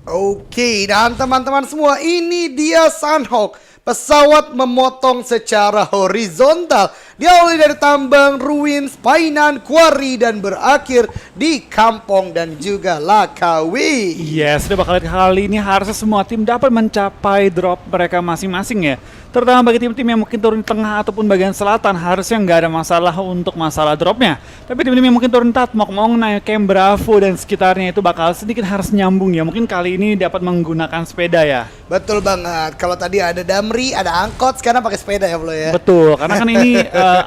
Oke, dan teman-teman semua, ini dia Sunhawk. Pesawat memotong secara horizontal, diawali dari tambang, ruins, painan, quarry, dan berakhir di kampung dan juga Lakawi. Yes, sudah bakal lihat kali ini harusnya semua tim dapat mencapai drop mereka masing-masing ya. Terutama bagi tim-tim yang mungkin turun di tengah ataupun bagian selatan, harusnya nggak ada masalah untuk masalah dropnya. Tapi tim-tim yang mungkin turun Tatmok, mau naik Camp Bravo dan sekitarnya itu bakal sedikit harus nyambung ya. Mungkin kali ini dapat menggunakan sepeda ya. Betul banget. Kalau tadi ada Damri, ada angkot, sekarang pakai sepeda ya Flo ya. Betul, karena kan ini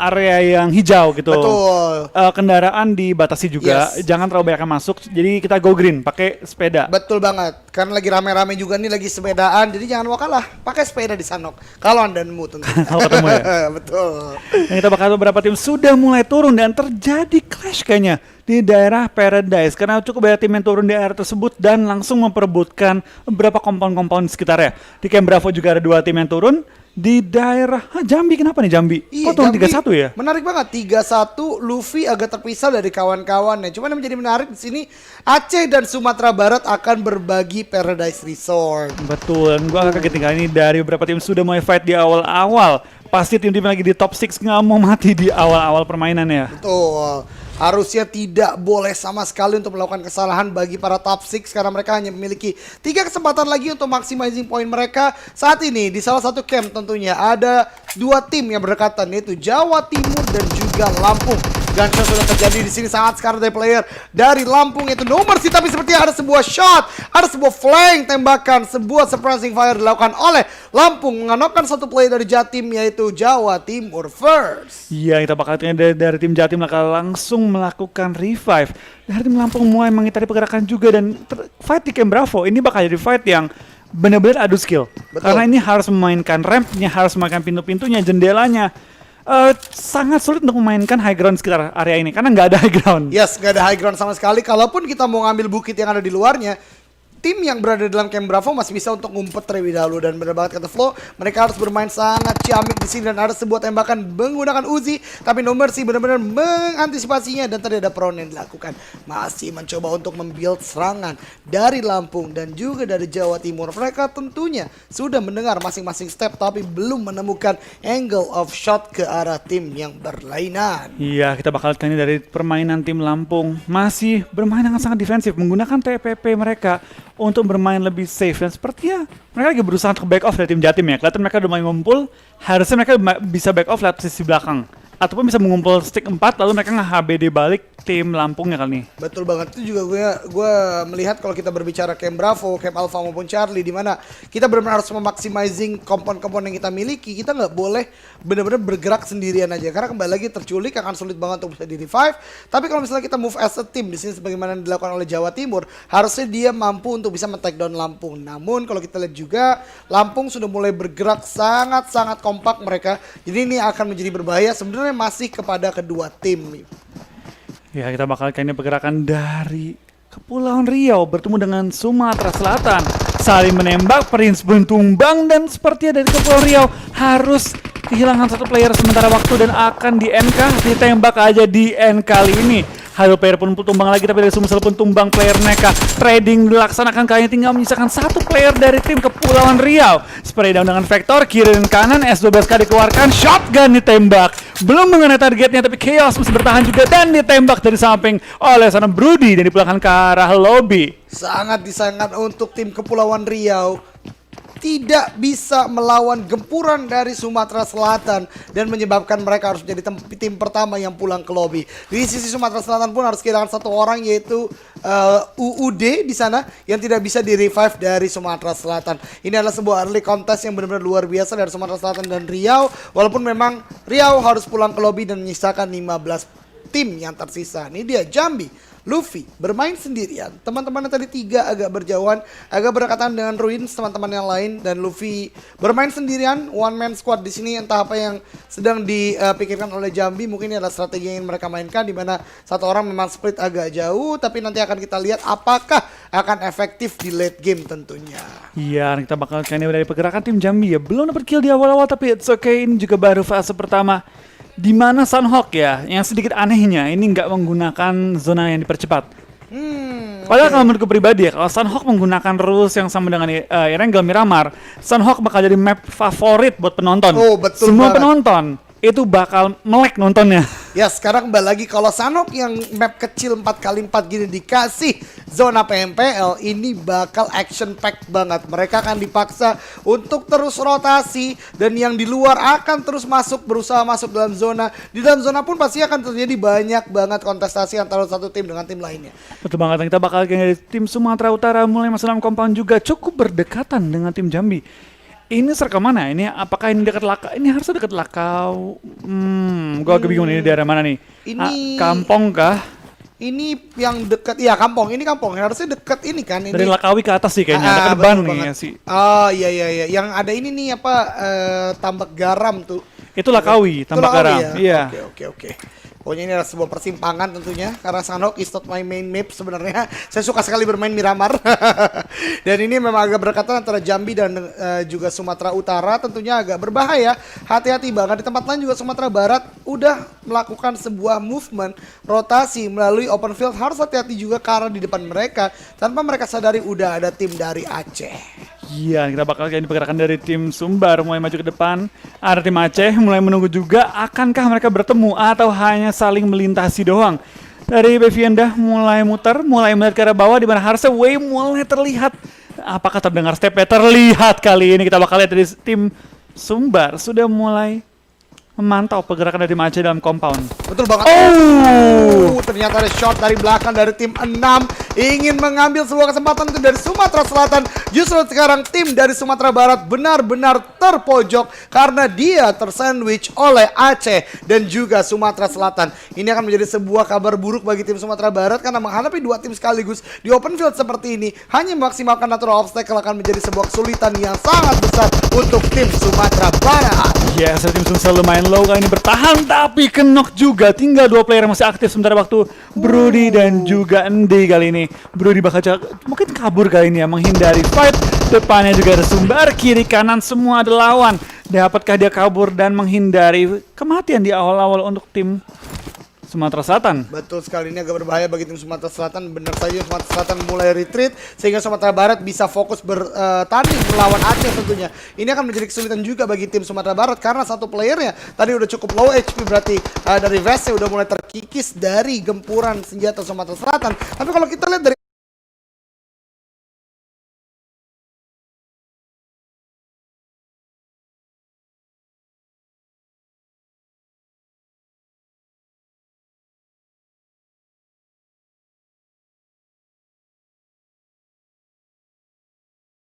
area yang hijau gitu. Betul. Kendaraan dibatasi juga, Yes. jangan terlalu banyak yang masuk. Jadi kita go green, pakai sepeda. Betul banget. Karena lagi rame-rame juga nih, lagi sepedaan. Jadi jangan mau kalah, pakai sepeda di Sunhawk. Kalau andamu tentu. Kalau ketemu ya. Betul. Dan kita bakal beberapa tim sudah mulai turun dan terjadi clash kayaknya di daerah Paradise karena cukup banyak tim yang turun di area tersebut dan langsung memperebutkan beberapa kompon-kompon di sekitarnya. Di Camp Bravo juga ada 2 tim yang turun di daerah Jambi. Kenapa nih Jambi? Kok turun 3-1 ya? Menarik banget. 3-1, Luffy agak terpisah dari kawan-kawannya. Cuman yang menjadi menarik di sini, Aceh dan Sumatera Barat akan berbagi Paradise Resort. Betul, dan gue agak kaget nih kali ini dari beberapa tim sudah mulai fight di awal-awal. Pasti tim-tim lagi di top 6 nggak mau mati di awal-awal permainan ya. Betul. Harusnya tidak boleh sama sekali untuk melakukan kesalahan bagi para top 6 karena mereka hanya memiliki 3 kesempatan lagi untuk maximizing poin mereka. Saat ini di salah satu camp tentunya ada 2 tim yang berdekatan, yaitu Jawa Timur dan juga Lampung. Gunshot sudah terjadi di sini sangat sekarang dari player dari Lampung, yaitu nomor sih, tapi sepertinya ada sebuah shot, ada sebuah flank tembakan, sebuah surprising fire dilakukan oleh Lampung menganokkan satu player dari Jatim, yaitu Jawa Timur first. Iya, kita bakal lihat dari tim Jatim bakal langsung melakukan revive. Dari tim Lampung mulai mengitari pergerakan juga dan fight di Camp Bravo ini bakal jadi fight yang benar-benar adu skill. Betul. Karena ini harus memainkan rampnya, harus memainkan pintu-pintunya, jendelanya. Sangat sulit untuk memainkan high ground sekitar area ini karena nggak ada high ground. Yes, nggak ada high ground sama sekali. Kalaupun kita mau ngambil bukit yang ada di luarnya, tim yang berada dalam Camp Bravo masih bisa untuk ngumpet terlebih dahulu. Dan benar banget kata Flo, mereka harus bermain sangat ciamik di sini dan ada sebuah tembakan menggunakan Uzi, tapi No Mercy benar-benar mengantisipasinya dan tadi ada prone yang dilakukan. Masih mencoba untuk membuild serangan dari Lampung dan juga dari Jawa Timur. Mereka tentunya sudah mendengar masing-masing step tapi belum menemukan angle of shot ke arah tim yang berlainan. Iya, kita bakal lihat ini dari permainan tim Lampung masih bermain dengan sangat defensif menggunakan TPP mereka untuk bermain lebih safe dan sepertinya mereka lagi berusaha untuk back off dari tim Jatim ya. Kelihatan mereka udah mulai ngumpul, harusnya mereka bisa back off lewat sisi belakang ataupun bisa mengumpul stick 4 lalu mereka nge-HBD balik tim Lampungnya kali ini. Betul banget, itu juga gue melihat kalau kita berbicara Camp Bravo, Camp Alpha maupun Charlie, di mana kita benar-benar harus memaximizing kompon-kompon yang kita miliki. Kita nggak boleh benar-benar bergerak sendirian aja karena kembali lagi terculik akan sulit banget untuk bisa di revive. Tapi kalau misalnya kita move as a team di sini sebagaimana dilakukan oleh Jawa Timur, harusnya dia mampu untuk bisa men-take down Lampung. Namun kalau kita lihat juga Lampung sudah mulai bergerak sangat-sangat kompak mereka. Jadi ini akan menjadi berbahaya sebenarnya masih kepada kedua tim. Ya, kita bakal lihat ini pergerakan dari Kepulauan Riau bertemu dengan Sumatera Selatan. Saling menembak, Prince pun tumbang dan sepertinya dari Kepulauan Riau harus kehilangan satu player sementara waktu dan akan di NK, ditembak aja di N kali ini. Halo player pun tumbang lagi tapi dari Sumsel pun tumbang player mereka. Trading dilaksanakan kayaknya tinggal menyisakan satu player dari tim Kepulauan Riau. Spray down dengan vektor kiri dan kanan, S12K dikeluarkan, shotgun ditembak. Belum mengenai targetnya tapi Chaos masih bertahan juga dan ditembak dari samping oleh sana Brody dan dipulangkan ke arah lobby. Sangat disayangkan untuk tim Kepulauan Riau. Tidak bisa melawan gempuran dari Sumatera Selatan dan menyebabkan mereka harus menjadi tim pertama yang pulang ke lobby. Di sisi Sumatera Selatan pun harus kehilangan satu orang, yaitu UUD di sana yang tidak bisa di revive dari Sumatera Selatan. Ini adalah sebuah early contest yang benar-benar luar biasa dari Sumatera Selatan dan Riau. Walaupun memang Riau harus pulang ke lobby dan menyisakan 15 tim yang tersisa. Ini dia Jambi. Luffy bermain sendirian. Teman-temannya tadi 3 agak berjauhan, agak berdekatan dengan Ruins teman-teman yang lain, dan Luffy bermain sendirian, one man squad di sini. Entah apa yang sedang dipikirkan oleh Jambi, mungkin ini adalah strategi yang ingin mereka mainkan, di mana satu orang memang split agak jauh, tapi nanti akan kita lihat apakah akan efektif di late game tentunya. Iya, kita bakal kayaknya dari pergerakan tim Jambi ya. Belum dapat kill di awal-awal tapi it's okay, ini juga baru fase pertama. Di mana Sunhawk ya, yang sedikit anehnya ini nggak menggunakan zona yang dipercepat. Padahal kalau menurutku pribadi ya, kalau Sunhawk menggunakan rules yang sama dengan Erangel Miramar, Sunhawk bakal jadi map favorit buat penonton. Oh, betul Semua banget. penonton itu bakal melek nontonnya. Ya sekarang kembali lagi kalau Sanhok yang map kecil 4x4 gini dikasih zona PMPL, ini bakal action pack banget. Mereka akan dipaksa untuk terus rotasi dan yang di luar akan terus berusaha masuk dalam zona. Di dalam zona pun pasti akan terjadi banyak banget kontestasi antara satu tim dengan tim lainnya. Betul banget, kita bakal dari tim Sumatera Utara mulai masuk dalam compound juga cukup berdekatan dengan tim Jambi. Ini serka mana? Ini apakah ini dekat Laka? Ini harusnya dekat Lakau. Gua agak bingung ini daerah mana nih? Ini- Kampong kah? Ini yang dekat, ya Kampong, ini Kampong, harusnya dekat ini kan. Ini. Dari Lakawi ke atas sih kayaknya, dekat betul Ban nih banget. ya sih. Oh iya iya iya, yang ada ini nih apa tambak garam tuh. Itu Lakawi, Itu Tambak Lakawi Garam. ya? Iya. Oke. Pokoknya ini adalah sebuah persimpangan tentunya karena Sanhok is not my main map sebenarnya. Saya suka sekali bermain Miramar. Dan ini memang agak berdekatan antara Jambi dan juga Sumatera Utara, tentunya agak berbahaya. Hati-hati banget. Di tempat lain juga Sumatera Barat udah melakukan sebuah movement rotasi melalui open field. Harus hati-hati juga karena di depan mereka tanpa mereka sadari udah ada tim dari Aceh. Iya, kita bakal kayak pergerakan dari tim Sumbar mulai maju ke depan. Ada tim Aceh mulai menunggu juga. Akankah mereka bertemu atau hanya saling melintasi doang? Dari Bevienda mulai muter, mulai melihat ke arah bawah di mana harusnya Way mulai terlihat. Apakah terdengar stepnya? Terlihat kali ini. Kita bakal lihat dari tim Sumbar sudah mulai memantau pergerakan dari tim Aceh dalam compound. Betul banget. Ternyata ada shot dari belakang dari tim 6 ingin mengambil sebuah kesempatan itu dari Sumatera Selatan. Justru sekarang tim dari Sumatera Barat benar-benar terpojok karena dia tersandwich oleh Aceh dan juga Sumatera Selatan. Ini akan menjadi sebuah kabar buruk bagi tim Sumatera Barat karena menghadapi dua tim sekaligus di open field seperti ini, hanya memaksimalkan natural obstacle akan menjadi sebuah kesulitan yang sangat besar untuk tim Sumatera Barat. Yes, tim Sumsel lumayan low kali ini bertahan tapi kenok juga. Tinggal dua player yang masih aktif sementara waktu Brody dan juga Endi kali ini. Brody bakal mungkin kabur kali ini ya, menghindari fight. Depannya juga ada Sumbar, kiri kanan semua ada lawan. Dapatkah dia kabur dan menghindari kematian di awal-awal untuk tim Sumatera Selatan? Betul sekali, ini agak berbahaya bagi tim Sumatera Selatan. Benar saja Sumatera Selatan mulai retreat sehingga Sumatera Barat bisa fokus bertanding melawan Aceh tentunya. Ini akan menjadi kesulitan juga bagi tim Sumatera Barat karena satu playernya tadi udah cukup low HP, berarti dari Vese udah mulai terkikis dari gempuran senjata Sumatera Selatan. Tapi kalau kita lihat dari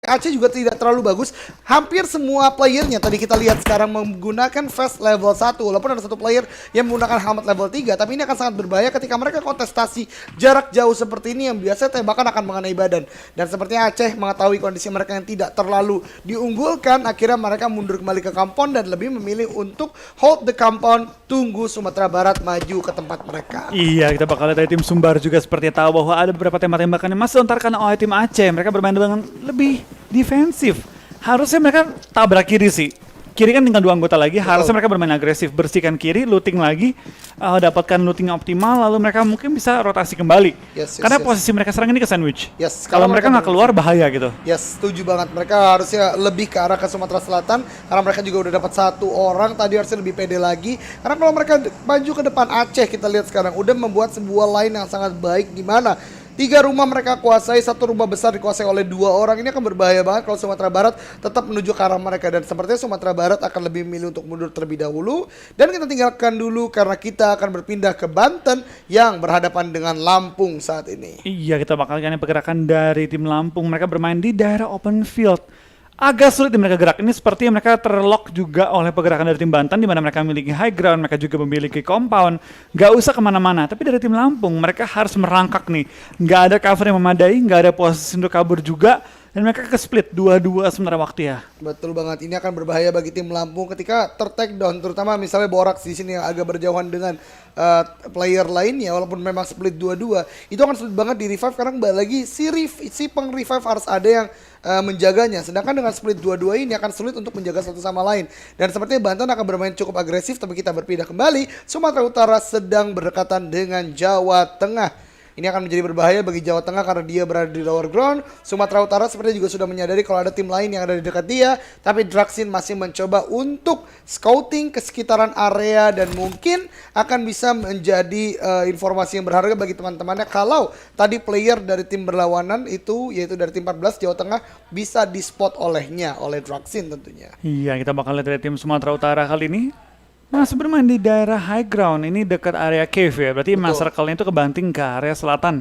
Aceh juga tidak terlalu bagus. Hampir semua playernya tadi kita lihat sekarang menggunakan vest level 1. Walaupun ada satu player yang menggunakan helmet level 3, tapi ini akan sangat berbahaya ketika mereka kontestasi jarak jauh seperti ini yang biasanya tembakan akan mengenai badan. Dan sepertinya Aceh mengetahui kondisi mereka yang tidak terlalu diunggulkan, akhirnya mereka mundur kembali ke compound dan lebih memilih untuk hold the compound, tunggu Sumatera Barat maju ke tempat mereka. Iya, kita bakal lihat dari tim Sumbar juga seperti tahu bahwa ada beberapa tembak-tembakan yang masih lontarkan oleh tim Aceh. Mereka bermain dengan lebih defensif. Harusnya mereka tabrak kiri sih. Kiri kan tinggal dua anggota lagi, harusnya mereka bermain agresif, bersihkan kiri, looting lagi, dapatkan looting yang optimal, lalu mereka mungkin bisa rotasi kembali. Karena posisi mereka serang ini ke sandwich. Kalau mereka nggak keluar bahaya gitu. Yes, setuju banget. Mereka harusnya lebih ke arah ke Sumatera Selatan karena mereka juga udah dapat satu orang, tadi harusnya lebih pede lagi. Karena kalau mereka maju ke depan Aceh, kita lihat sekarang udah membuat sebuah line yang sangat baik di mana 3 rumah mereka kuasai, 1 rumah besar dikuasai oleh 2 orang. Ini akan berbahaya banget kalau Sumatera Barat tetap menuju ke arah mereka. Dan sepertinya Sumatera Barat akan lebih memilih untuk mundur terlebih dahulu. Dan kita tinggalkan dulu karena kita akan berpindah ke Banten yang berhadapan dengan Lampung saat ini. Iya, kita bakal lihat pergerakan dari tim Lampung. Mereka bermain di daerah open field. Agak sulit mereka gerak. Ini sepertinya mereka terlock juga oleh pergerakan dari tim Banten, di mana mereka memiliki high ground, mereka juga memiliki compound. Gak usah kemana-mana, tapi dari tim Lampung mereka harus merangkak nih. Gak ada cover yang memadai, gak ada posisi untuk kabur juga, dan mereka ke split 2-2 sementara waktu ya. Betul banget, ini akan berbahaya bagi tim Lampung ketika ter-take down, terutama misalnya Borax di sini yang agak berjauhan dengan player lainnya, walaupun memang split 2-2, itu akan sulit banget di revive karena kembali lagi si peng-revive harus ada yang menjaganya. Sedangkan dengan split 2-2 ini akan sulit untuk menjaga satu sama lain. Dan sepertinya Banten akan bermain cukup agresif, tapi kita berpindah kembali. Sumatera Utara sedang berdekatan dengan Jawa Tengah. Ini akan menjadi berbahaya bagi Jawa Tengah karena dia berada di lower ground. Sumatera Utara sepertinya juga sudah menyadari kalau ada tim lain yang ada di dekat dia. Tapi Draxin masih mencoba untuk scouting ke sekitaran area dan mungkin akan bisa menjadi informasi yang berharga bagi teman-temannya kalau tadi player dari tim berlawanan itu, yaitu dari tim 14 Jawa Tengah, bisa di-spot oleh Draxin tentunya. Iya, kita bakal lihat dari tim Sumatera Utara kali ini masih bermain di daerah high ground. Ini dekat area cave ya. Berarti emang circle-nya itu kebanting ke area selatan.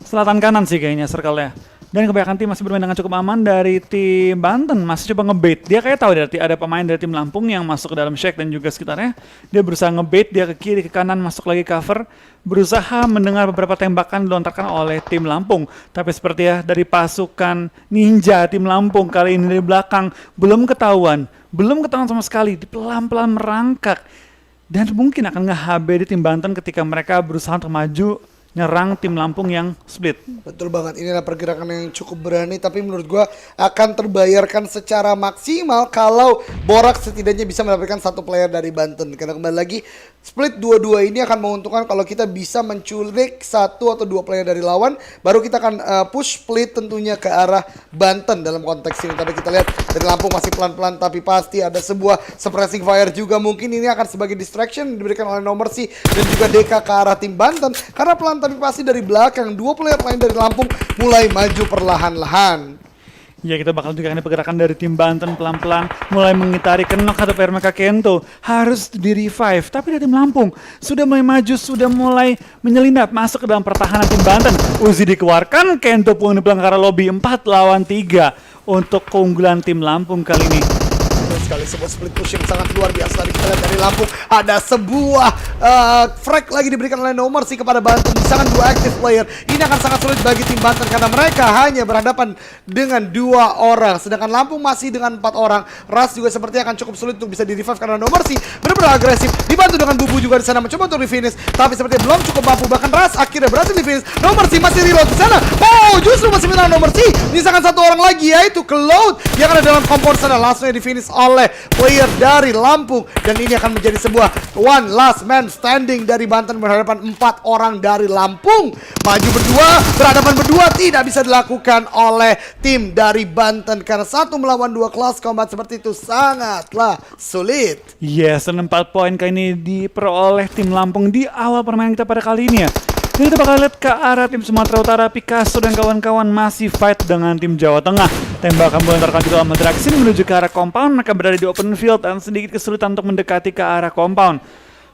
Selatan kanan sih kayaknya circle-nya. Dan kebanyakan tim masih bermain dengan cukup aman. Dari tim Banten masih coba ngebait. Dia kayak tahu ada pemain dari tim Lampung yang masuk ke dalam shack dan juga sekitarnya. Dia berusaha ngebait, dia ke kiri, ke kanan, masuk lagi cover. Berusaha mendengar beberapa tembakan dilontarkan oleh tim Lampung. Tapi seperti ya dari pasukan ninja tim Lampung kali ini dari belakang belum ketahuan sama sekali, pelan-pelan merangkak dan mungkin akan nge-HB di tim Banten ketika mereka berusaha untuk maju nyerang tim Lampung yang split. Betul banget, ini adalah pergerakan yang cukup berani, tapi menurut gua akan terbayarkan secara maksimal kalau Borak setidaknya bisa mendapatkan satu player dari Banten. Karena kembali lagi, split 2-2 ini akan menguntungkan kalau kita bisa menculik satu atau dua player dari lawan, baru kita akan push split tentunya ke arah Banten dalam konteks ini. Tapi kita lihat dari Lampung masih pelan-pelan, tapi pasti ada sebuah suppressing fire juga. Mungkin ini akan sebagai distraction diberikan oleh nomor C dan juga Deka ke arah tim Banten, karena pelan tapi pasti dari belakang dua player lain dari Lampung mulai maju perlahan-lahan. Ya, kita bakal juga ada pergerakan dari tim Banten pelan-pelan mulai mengitari kenok atau PRMK Kento harus di revive, tapi dari tim Lampung sudah mulai maju, sudah mulai menyelinap masuk ke dalam pertahanan tim Banten. Uzi dikeluarkan, Kento pun di pelanggaran lobby 4 lawan 3 untuk keunggulan tim Lampung kali ini. Sekali sebuah split push yang sangat luar biasa tadi kita lihat dari Lampung. Ada sebuah frag lagi diberikan oleh nomor sih kepada Banten, misalkan dua active player. Ini akan sangat sulit bagi tim Banten karena mereka hanya berhadapan dengan 2 orang, sedangkan Lampung masih dengan 4 orang. Ras juga sepertinya akan cukup sulit untuk bisa di revive karena nomor sih benar-benar agresif, dibantu dengan Bubu juga di sana mencoba untuk di finish, tapi sepertinya belum cukup mampu. Bahkan Ras akhirnya berhasil di finish. Nomor sih masih reload di sana. Oh, justru masih menang nomor sih. Menyisakan 1 orang lagi, yaitu Cloud yang ada dalam kompor sana, langsungnya di finish oleh player dari Lampung. Dan ini akan menjadi sebuah one last man standing dari Banten berhadapan 4 orang dari Lampung. Maju berdua, berhadapan berdua tidak bisa dilakukan oleh tim dari Banten karena 1 melawan 2 kelas combat seperti itu sangatlah sulit. Yes, dan 4 poin kali ini diperoleh tim Lampung di awal permainan kita pada kali ini ya. Dan kita bakal lihat ke arah tim Sumatera Utara. Picasso dan kawan-kawan masih fight dengan tim Jawa Tengah. Tembakan melontarkan juga sama Draxin menuju ke arah compound. Mereka berada di open field dan sedikit kesulitan untuk mendekati ke arah compound.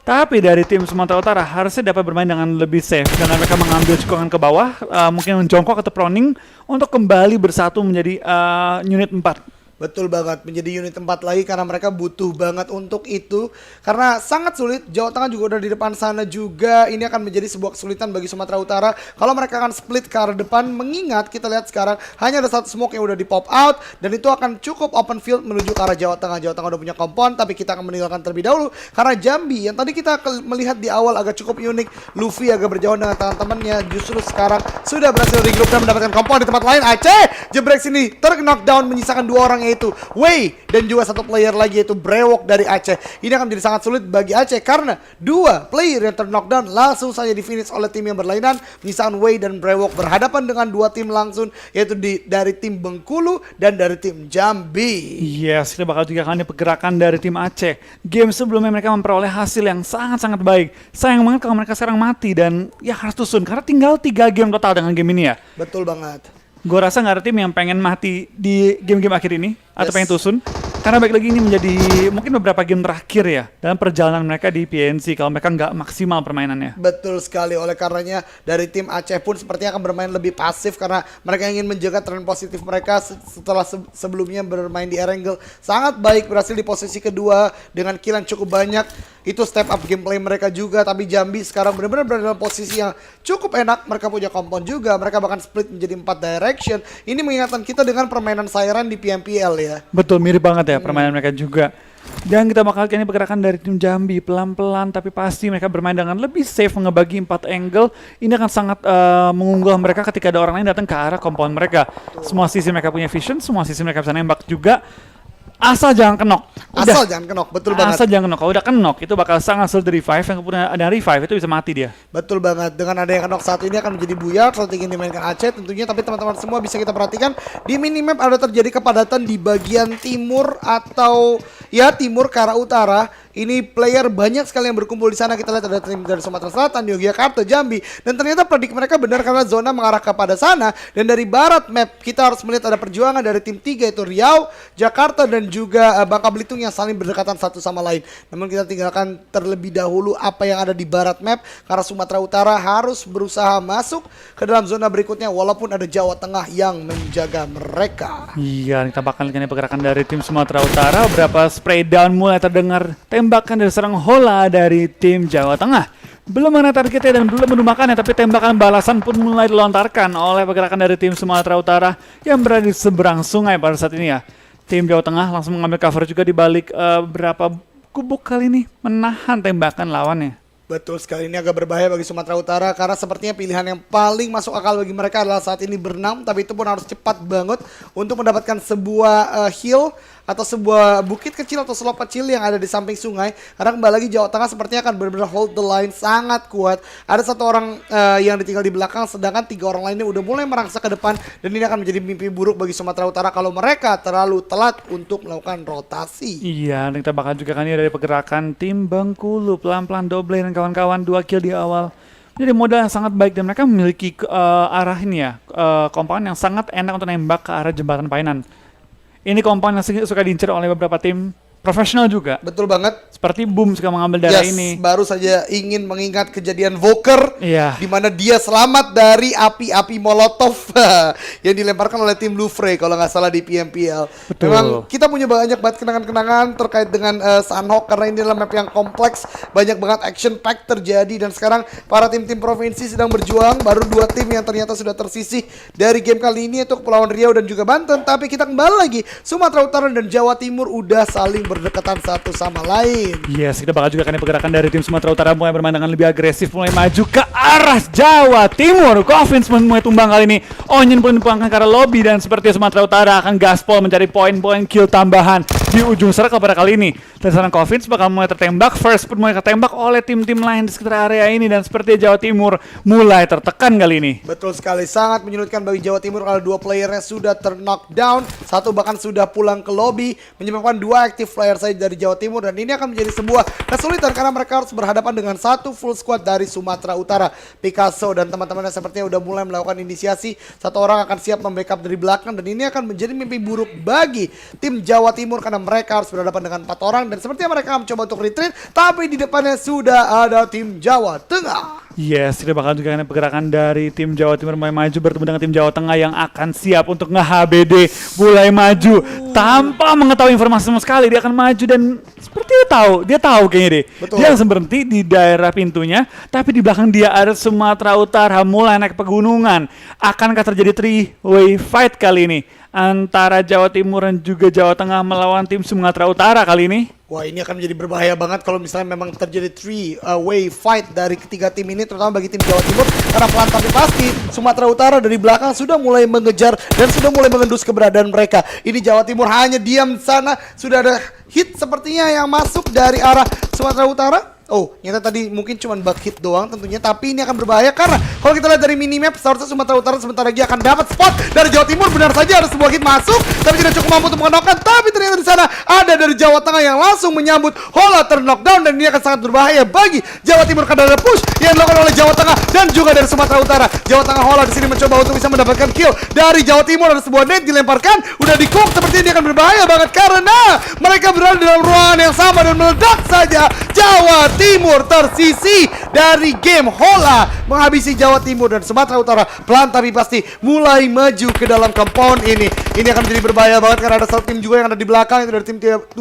Tapi dari tim Sumatera Utara harusnya dapat bermain dengan lebih safe. Dengan mereka mengambil cekungan ke bawah, mungkin menjongkok atau proning untuk kembali bersatu menjadi unit 4. Betul banget, menjadi unit 4 lagi karena mereka butuh banget untuk itu. Karena sangat sulit, Jawa Tengah juga udah di depan sana juga. Ini akan menjadi sebuah kesulitan bagi Sumatera Utara kalau mereka akan split ke arah depan. Mengingat kita lihat sekarang hanya ada 1 smoke yang udah di pop out, dan itu akan cukup open field menuju ke arah Jawa Tengah. Jawa Tengah udah punya kompon, tapi kita akan meninggalkan terlebih dahulu karena Jambi yang tadi kita melihat di awal agak cukup unik. Luffy agak berjauhan dengan teman-temannya, justru sekarang sudah berhasil regroup dan mendapatkan kompon di tempat lain. Aceh jebrek sini terknockdown, menyisakan 2 orang yaitu Wei dan juga 1 player lagi yaitu Brewok dari Aceh. Ini akan menjadi sangat sulit bagi Aceh karena 2 player yang terknockdown langsung saja di finish oleh tim yang berlainan. Misalkan Wei dan Brewok berhadapan dengan 2 tim langsung, yaitu dari tim Bengkulu dan dari tim Jambi. Yes, kita bakal juga kali pergerakan dari tim Aceh. Game sebelumnya mereka memperoleh hasil yang sangat-sangat baik. Sayang banget kalau mereka sekarang mati dan ya harus tusun karena tinggal 3 game total dengan game ini ya. Betul banget. Gue rasa nggak ada tim yang pengen mati di game-game akhir ini atau pengen tusun. Karena baik lagi ini menjadi mungkin beberapa game terakhir ya dalam perjalanan mereka di PNC kalau mereka nggak maksimal permainannya. Betul sekali, oleh karenanya dari tim Aceh pun sepertinya akan bermain lebih pasif karena mereka ingin menjaga tren positif mereka setelah sebelumnya bermain di Erangel sangat baik, berhasil di posisi kedua dengan kill yang cukup banyak. Itu step up gameplay mereka juga, tapi Jambi sekarang benar-benar berada dalam posisi yang cukup enak. Mereka punya kompon juga, mereka bahkan split menjadi 4 direction. Ini mengingatkan kita dengan permainan Siren di PMPL ya. Betul, mirip banget ya permainan mereka juga. Dan kita bakal kali ini pergerakan dari tim Jambi pelan-pelan tapi pasti mereka bermain dengan lebih safe, ngebagi 4 angle. Ini akan sangat mengunggul mereka ketika ada orang lain datang ke arah compound mereka. Semua sisi mereka punya vision, semua sisi mereka bisa nembak juga. Asal jangan kenok. Asal jangan kenok, betul banget. Asal jangan kenok. Kalau udah kenok itu bakal sangat sulit di revive. Yang kemudian ada revive itu bisa mati dia. Betul banget. Dengan ada yang kenok saat ini akan menjadi buyar saat ingin dimainkan Aceh tentunya. Tapi teman-teman semua bisa kita perhatikan di minimap ada terjadi kepadatan di bagian timur atau ya timur ke arah utara. Ini player banyak sekali yang berkumpul di sana. Kita lihat ada tim dari Sumatera Selatan, Yogyakarta, Jambi, dan ternyata predik mereka benar karena zona mengarah kepada sana. Dan dari barat map kita harus melihat ada perjuangan dari tim 3 yaitu Riau, Jakarta, dan juga Bangka Belitung yang saling berdekatan satu sama lain. Namun kita tinggalkan terlebih dahulu apa yang ada di barat map karena Sumatera Utara harus berusaha masuk ke dalam zona berikutnya walaupun ada Jawa Tengah yang menjaga mereka. Iya, kita bakal lihat pergerakan dari tim Sumatera Utara. Berapa spray down mulai terdengar, tembakan dari serang Hola dari tim Jawa Tengah. Belum mengenai targetnya dan belum menumakannya, tapi tembakan balasan pun mulai dilontarkan oleh pergerakan dari tim Sumatera Utara yang berada di seberang sungai pada saat ini ya. Tim Jawa Tengah langsung mengambil cover juga di balik berapa gubuk kali ini menahan tembakan lawannya. Betul sekali, ini agak berbahaya bagi Sumatera Utara karena sepertinya pilihan yang paling masuk akal bagi mereka adalah saat ini berenam, tapi itu pun harus cepat banget untuk mendapatkan sebuah hill atau sebuah bukit kecil atau selop kecil yang ada di samping sungai. Karena kembali lagi Jawa Tengah sepertinya akan benar-benar hold the line sangat kuat. Ada satu orang yang ditinggal di belakang, sedangkan 3 orang lainnya udah mulai merangsek ke depan, dan ini akan menjadi mimpi buruk bagi Sumatera Utara kalau mereka terlalu telat untuk melakukan rotasi. Iya, dan kita bakal juga kan dari pergerakan tim Bengkulu pelan-pelan double dan kawan-kawan 2 kill di awal. Jadi modal yang sangat baik dan mereka memiliki arah ini ya, komponen yang sangat enak untuk nembak ke arah jembatan Painan. Ini komponen yang suka diincar oleh beberapa tim profesional juga. Betul banget. Seperti Boom suka mengambil darah ini. Baru saja ingin mengingat kejadian Voker, Iya. di mana dia selamat dari api-api molotov yang dilemparkan oleh tim Louvre kalau nggak salah di PMPL. Betul. Memang kita punya banyak banget kenangan-kenangan terkait dengan Sanhok karena ini adalah map yang kompleks, banyak banget action pack terjadi, dan sekarang para tim-tim provinsi sedang berjuang. Baru 2 tim yang ternyata sudah tersisih dari game kali ini yaitu Kepulauan Riau dan juga Banten. Tapi kita kembali lagi, Sumatera Utara dan Jawa Timur udah saling berdekatan satu sama lain. Yes, kita bakal juga akan pergerakan dari tim Sumatera Utara mulai bermain dengan lebih agresif, mulai maju ke arah Jawa Timur. Coffins mulai tumbang kali ini. Onion pun dipulangkan ke arah lobby, dan seperti Sumatera Utara akan gaspol mencari poin-poin kill tambahan di ujung circle pada kali ini. Dan sekarang Coffins bakal mulai tertembak, first pun mulai ketembak oleh tim-tim lain di sekitar area ini, dan seperti Jawa Timur mulai tertekan kali ini. Betul sekali, sangat menyulitkan bagi Jawa Timur kalau 2 playernya sudah knockdown, 1 bahkan sudah pulang ke lobby, menyebabkan 2 active player saja dari Jawa Timur, dan ini akan menjadi sebuah kesulitan karena mereka harus berhadapan dengan 1 full squad dari Sumatera Utara. Picasso dan teman-temannya sepertinya udah mulai melakukan inisiasi, 1 orang akan siap membackup dari belakang, dan ini akan menjadi mimpi buruk bagi tim Jawa Timur karena mereka harus berhadapan dengan 4 orang, dan sepertinya mereka mencoba untuk retreat, tapi di depannya sudah ada tim Jawa Tengah. Yes, kita bakal juga ada pergerakan dari tim Jawa Timur mulai maju bertemu dengan tim Jawa Tengah yang akan siap untuk nge-HBD, mulai maju tanpa mengetahui informasi sama sekali. Dia akan maju dan seperti dia tahu kayaknya deh. Betul. Dia langsung berhenti di daerah pintunya, tapi di belakang dia ada Sumatera Utara mulai naik pegunungan. Akankah terjadi 3-way fight kali ini antara Jawa Timur dan juga Jawa Tengah melawan tim Sumatera Utara kali ini? Wah, ini akan menjadi berbahaya banget kalau misalnya memang terjadi 3-way fight dari ketiga tim ini, terutama bagi tim Jawa Timur, karena pelan tapi pasti Sumatera Utara dari belakang sudah mulai mengejar dan sudah mulai mengendus keberadaan mereka. Ini Jawa Timur hanya diam di sana, sudah ada hit sepertinya yang masuk dari arah Sumatera Utara. Oh, ternyata tadi mungkin cuma bug hit doang tentunya, tapi ini akan berbahaya karena kalau kita lihat dari minimap, seharusnya Sumatera Utara sebentar lagi akan dapat spot dari Jawa Timur. Benar saja ada sebuah hit masuk, tapi tidak cukup mampu untuk mengenokkan. Tapi ternyata di sana ada dari Jawa Tengah yang langsung menyambut Hola terknockdown, dan ini akan sangat berbahaya bagi Jawa Timur karena ada push yang dilakukan oleh Jawa Tengah dan juga dari Sumatera Utara. Jawa Tengah Hola di sini mencoba untuk bisa mendapatkan kill dari Jawa Timur. Ada sebuah net dilemparkan, udah di cook, seperti ini akan berbahaya banget karena mereka berada dalam ruangan yang sama dan meledak saja. Jawa Timur tersisih dari game. Hola menghabisi Jawa Timur, dan Sumatera Utara pelan tapi pasti mulai maju ke dalam compound ini. Ini akan menjadi berbahaya banget karena ada satu tim juga yang ada di belakang, itu dari tim 12,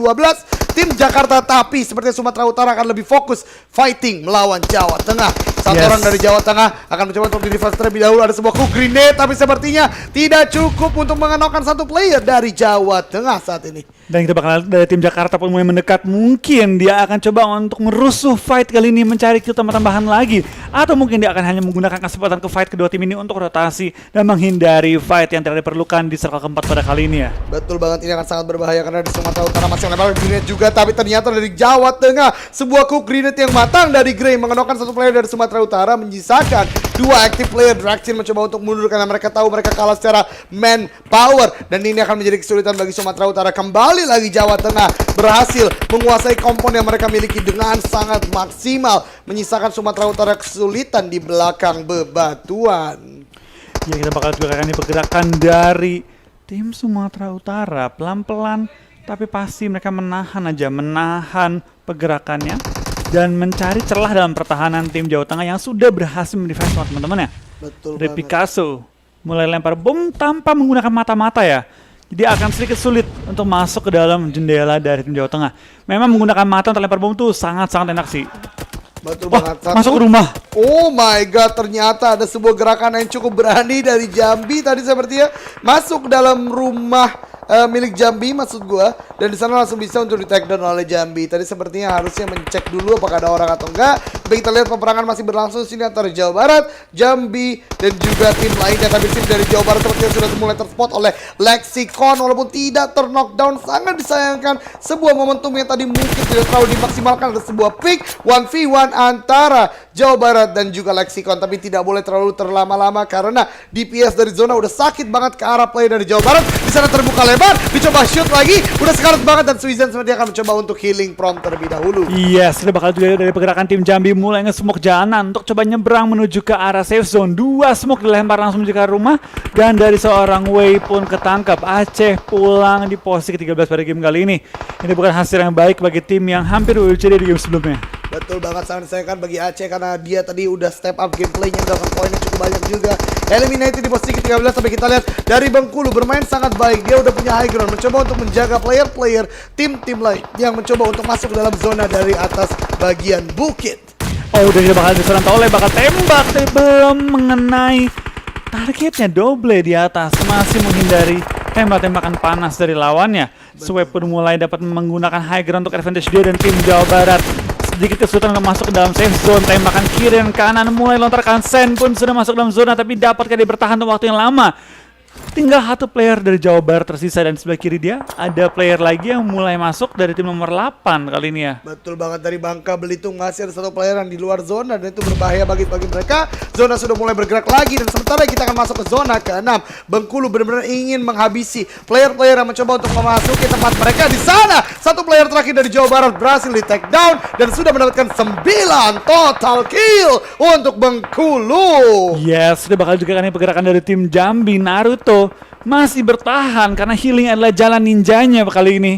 tim Jakarta. Tapi sepertinya Sumatera Utara akan lebih fokus fighting melawan Jawa Tengah. Satu orang dari Jawa Tengah akan mencoba untuk di reverse terlebih dahulu. Ada sebuah cook grenade, tapi sepertinya tidak cukup untuk mengenokkan 1 player dari Jawa Tengah saat ini. Dan kita bakal lihat dari tim Jakarta pun mulai mendekat. Mungkin dia akan coba untuk merusuh fight kali ini, mencari kill tambahan lagi. Atau mungkin dia akan hanya menggunakan kesempatan ke fight kedua tim ini untuk rotasi dan menghindari fight yang tidak diperlukan di circle keempat pada kali ini ya. Betul banget, ini akan sangat berbahaya karena di Sumatera Utara masih melempar grenade juga. Tapi ternyata dari Jawa Tengah, sebuah cook grenade yang matang dari Grey mengenokkan satu player dari Sumatera Utara, menyisakan dua active player. Draxin mencoba untuk mundur karena mereka tahu mereka kalah secara manpower. Dan ini akan menjadi kesulitan bagi Sumatera Utara. Kembali lagi Jawa Tengah berhasil menguasai kompon yang mereka miliki dengan sangat maksimal, menyisakan Sumatera Utara kesulitan di belakang bebatuan. Ya, kita bakal juga akan pergerakan dari tim Sumatera Utara pelan-pelan, tapi pasti mereka menahan pergerakannya dan mencari celah dalam pertahanan tim Jawa Tengah yang sudah berhasil mendefense teman-teman ya. Betul Dari banget. Picasso mulai lempar bom tanpa menggunakan mata-mata ya. Jadi akan sedikit sulit untuk masuk ke dalam jendela dari tim Jawa Tengah. Memang menggunakan mata untuk lempar bom tuh sangat-sangat enak sih. Betul Wah, banget. masuk ke rumah. Oh my god, ternyata ada sebuah gerakan yang cukup berani dari Jambi tadi sepertinya masuk ke dalam rumah milik Jambi maksud gua, dan di sana langsung bisa untuk di take down oleh Jambi. Tadi sepertinya harusnya mencek dulu apakah ada orang atau enggak. Tapi kita lihat peperangan masih berlangsung sini antara Jawa Barat, Jambi dan juga tim lainnya. Tapi tim dari Jawa Barat sepertinya sudah mulai terspot oleh Lexicon walaupun tidak terknockdown. Sangat disayangkan sebuah momentum yang tadi mungkin tidak terlalu dimaksimalkan. Ada sebuah pick 1v1 antara Jawa Barat dan juga Lexicon, tapi tidak boleh terlalu terlama-lama karena DPS dari zona udah sakit banget ke arah player dari Jawa Barat. Di sana terbuka lebar, dicoba shoot lagi, udah sekarat banget, dan Suizan sepertinya akan mencoba untuk healing prompt terlebih dahulu. Yes, sudah bakal juga dari pergerakan tim Jambi mulai nge-smoke jalanan untuk coba nyebrang menuju ke arah safe zone. Dua smoke dilempar langsung menuju ke rumah, dan dari seorang Wei pun ketangkap. Aceh pulang di posisi ke-13 pada game kali ini. Ini bukan hasil yang baik bagi tim yang hampir WCD di game sebelumnya. Betul banget, sangat disayangkan bagi Aceh karena dia tadi udah step up gameplaynya, mendapatkan poinnya cukup banyak juga. Eliminated di posisi ke-13, tapi kita lihat dari Bengkulu bermain sangat baik. Dia udah punya high ground, mencoba untuk menjaga player-player tim-tim lain yang mencoba untuk masuk dalam zona dari atas bagian bukit. Oh, udah dia bakal diserang oleh bakal tembak, tapi belum mengenai targetnya. Double di atas masih menghindari tembak-tembakan panas dari lawannya. Swap pun mulai dapat menggunakan high ground untuk advantage dia dan tim Jawa Barat. Sedikit kesulitan untuk masuk ke dalam safe zone. Tembakan kiri dan kanan mulai lontarkan. Sen pun sudah masuk dalam zona, tapi dapatkah dia bertahan untuk waktu yang lama? Tinggal satu player dari Jawa Barat tersisa, dan sebelah kiri dia ada player lagi yang mulai masuk dari tim nomor 8 kali ini ya. Betul banget, dari Bangka Belitung masih ada satu player yang di luar zona, dan itu berbahaya bagi mereka. Zona sudah mulai bergerak lagi, dan sementara kita akan masuk ke zona ke-6. Bengkulu benar-benar ingin menghabisi player-player yang mencoba untuk memasuki tempat mereka. Di sana satu player terakhir dari Jawa Barat berhasil di take down dan sudah mendapatkan 9 total kill untuk Bengkulu. Yes, sudah bakal juga kan pergerakan dari tim Jambi. Naruto masih bertahan karena healing adalah jalan ninjanya kali ini.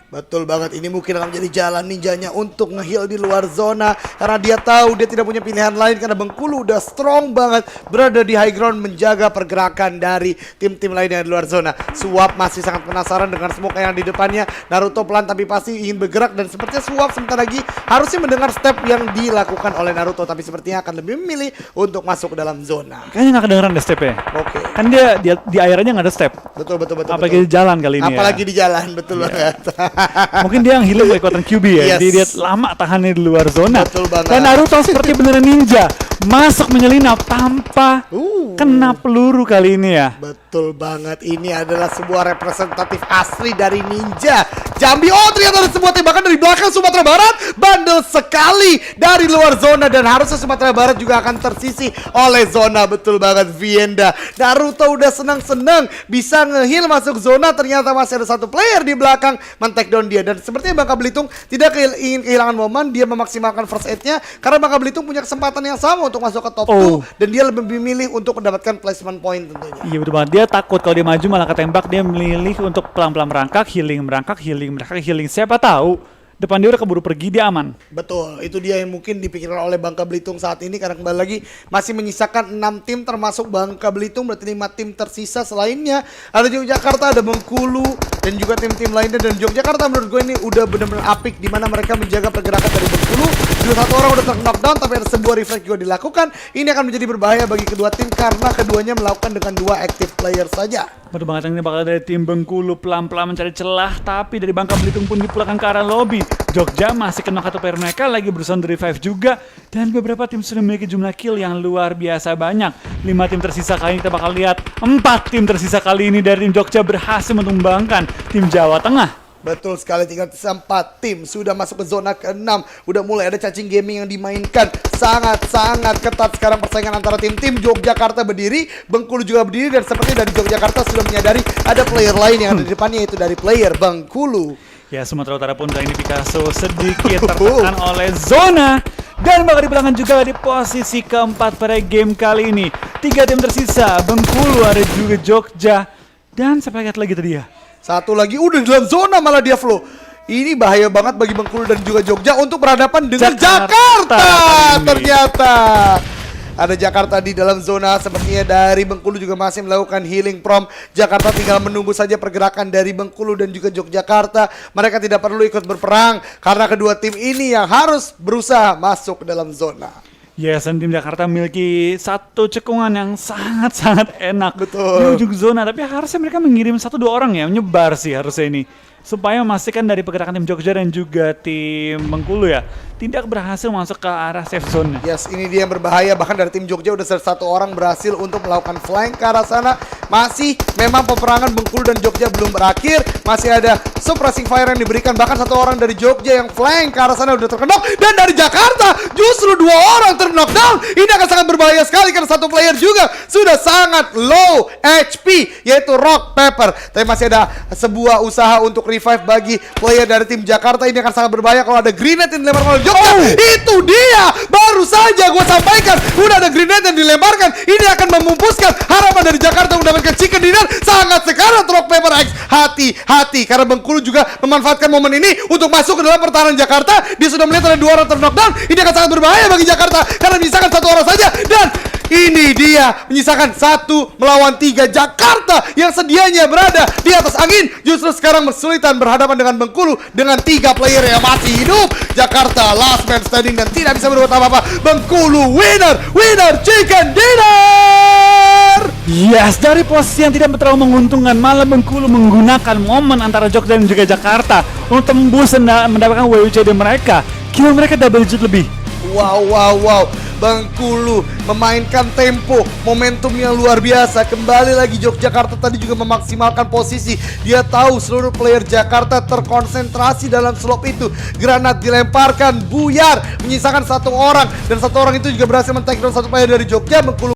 Betul banget, ini mungkin akan menjadi jalan ninjanya untuk nge-heal di luar zona karena dia tahu dia tidak punya pilihan lain karena Bengkulu udah strong banget berada di high ground menjaga pergerakan dari tim-tim lain yang di luar zona. Suap masih sangat penasaran dengan smoke yang di depannya. Naruto pelan tapi pasti ingin bergerak, dan sepertinya Suap sebentar lagi harusnya mendengar step yang dilakukan oleh Naruto, tapi sepertinya akan lebih memilih untuk masuk ke dalam zona. Kayaknya nggak kedengeran deh stepnya. Oke. Kan dia di air aja nggak ada step. Betul. Apalagi di jalan kali ini Apalagi ya. di jalan, betul banget. Mungkin dia yang healing kekuatan QB ya. Yes. Dia lama tahannya di luar zona. Betul banget. Dan Naruto seperti beneran ninja, masuk menyelinap tanpa kena peluru kali ini ya. Betul banget, ini adalah sebuah representatif asli dari ninja Jambi. Oh, ternyata ada sebuah tembakan dari belakang Sumatera Barat. Bandel sekali dari luar zona, dan harusnya Sumatera Barat juga akan tersisi oleh zona. Betul banget, Vienda. Naruto udah senang-senang bisa nge-heal masuk zona, ternyata masih ada satu player di belakang men-take down dia. Dan sepertinya Bangka Belitung tidak ingin kehilangan momen, dia memaksimalkan first aid-nya karena Bangka Belitung punya kesempatan yang sama untuk masuk ke top 2, dan dia lebih memilih untuk mendapatkan placement point tentunya. Iya betul banget, dia takut kalau dia maju malah ketembak. Dia memilih untuk pelan-pelan merangkak, healing. Siapa tahu depan dia udah keburu pergi, dia aman. Betul, itu dia yang mungkin dipikirkan oleh Bangka Belitung saat ini, karena kembali lagi masih menyisakan 6 tim termasuk Bangka Belitung, berarti 5 tim tersisa. Selainnya ada Yogyakarta, ada Bengkulu, dan juga tim-tim lainnya. Dan Yogyakarta menurut gue ini udah bener-bener apik, di mana mereka menjaga pergerakan dari Bengkulu. Juga satu orang udah knockdown, tapi ada sebuah reflect juga dilakukan. Ini akan menjadi berbahaya bagi kedua tim karena keduanya melakukan dengan 2 active player saja. Betul banget, ini bakal dari tim Bengkulu pelan-pelan mencari celah, tapi dari Bangka Belitung pun dipulangkan ke arah lobby. Jogja masih kena satu player mereka, lagi berusaha untuk revive juga. Dan beberapa tim sudah memiliki jumlah kill yang luar biasa banyak. 5 tim tersisa kali ini kita bakal lihat 4 tim tersisa kali ini dari tim Jogja berhasil menumbangkan tim Jawa Tengah. Betul sekali, tinggal 4 tim sudah masuk ke zona ke-6. Udah mulai ada cacing gaming yang dimainkan. Sangat-sangat ketat sekarang persaingan antara tim-tim. Yogyakarta berdiri, Bengkulu juga berdiri, dan sepertinya dari Yogyakarta sudah menyadari ada player lain yang ada di depannya, yaitu dari player Bengkulu. Ya, Sumatera Utara pun kali ini Picasso sedikit tertekan oleh zona. Dan bakal dipulangkan juga di posisi keempat pada game kali ini. 3 tim tersisa, Bengkulu, ada juga Jogja. Dan saya lihat lagi tadi ya, satu lagi udah di dalam zona malah dia flow. Ini bahaya banget bagi Bengkulu dan juga Jogja untuk berhadapan dengan Jakarta. Ternyata ada Jakarta di dalam zona. Sepertinya dari Bengkulu juga masih melakukan healing from. Jakarta tinggal menunggu saja pergerakan dari Bengkulu dan juga Yogyakarta. Mereka tidak perlu ikut berperang karena kedua tim ini yang harus berusaha masuk ke dalam zona. Yes, dan tim Jakarta memiliki satu cekungan yang sangat-sangat enak. Betul. Di ujung zona, tapi harusnya mereka mengirim 1-2 orang ya, menyebar sih harusnya ini. Supaya memastikan dari pergerakan tim Jogja dan juga tim Bengkulu ya, tidak berhasil masuk ke arah safe zone. Yes, ini dia yang berbahaya. Bahkan dari tim Jogja udah 1 orang berhasil untuk melakukan flank ke arah sana. Masih memang peperangan Bengkulu dan Jogja belum berakhir. Masih ada suppressing fire yang diberikan. Bahkan 1 orang dari Jogja yang flank ke arah sana udah terkenok. Dan dari Jakarta justru 2 orang terknockdown. Ini akan sangat berbahaya sekali karena 1 player juga sudah sangat low HP, yaitu Rock Pepper. Tapi masih ada sebuah usaha untuk revive bagi player dari tim Jakarta. Ini akan sangat berbahaya kalau ada grenade yang dilemparkan oleh Jogja. Itu dia, baru saja gue sampaikan, udah ada grenade yang dilemparkan. Ini akan memumpuskan harapan dari Jakarta untuk mendapatkan chicken dinner. Sangat sekarat Rock Paper X. Hati-hati karena Bengkulu juga memanfaatkan momen ini untuk masuk ke dalam pertahanan Jakarta. Dia sudah melihat ada 2 orang terknockdown. Ini akan sangat berbahaya bagi Jakarta karena menyisakan 1 orang saja. Dan ini dia menyisakan 1 melawan 3. Jakarta yang sedianya berada di atas angin justru sekarang kesulitan berhadapan dengan Bengkulu dengan 3 player yang masih hidup. Jakarta last man standing dan tidak bisa berbuat apa-apa. Bengkulu winner chicken dinner. Yes, dari posisi yang tidak terlalu menguntungkan, malah Bengkulu menggunakan momen antara Jogja dan juga Jakarta untuk tembus dan mendapatkan WUCD mereka. Kill mereka double digit lebih. Wow. Bengkulu memainkan tempo, momentum yang luar biasa. Kembali lagi Yogyakarta tadi juga memaksimalkan posisi. Dia tahu seluruh player Jakarta terkonsentrasi dalam slot itu. Granat dilemparkan, buyar, menyisakan 1 orang. Dan 1 orang itu juga berhasil men-take down 1 player dari Jogja. Bengkulu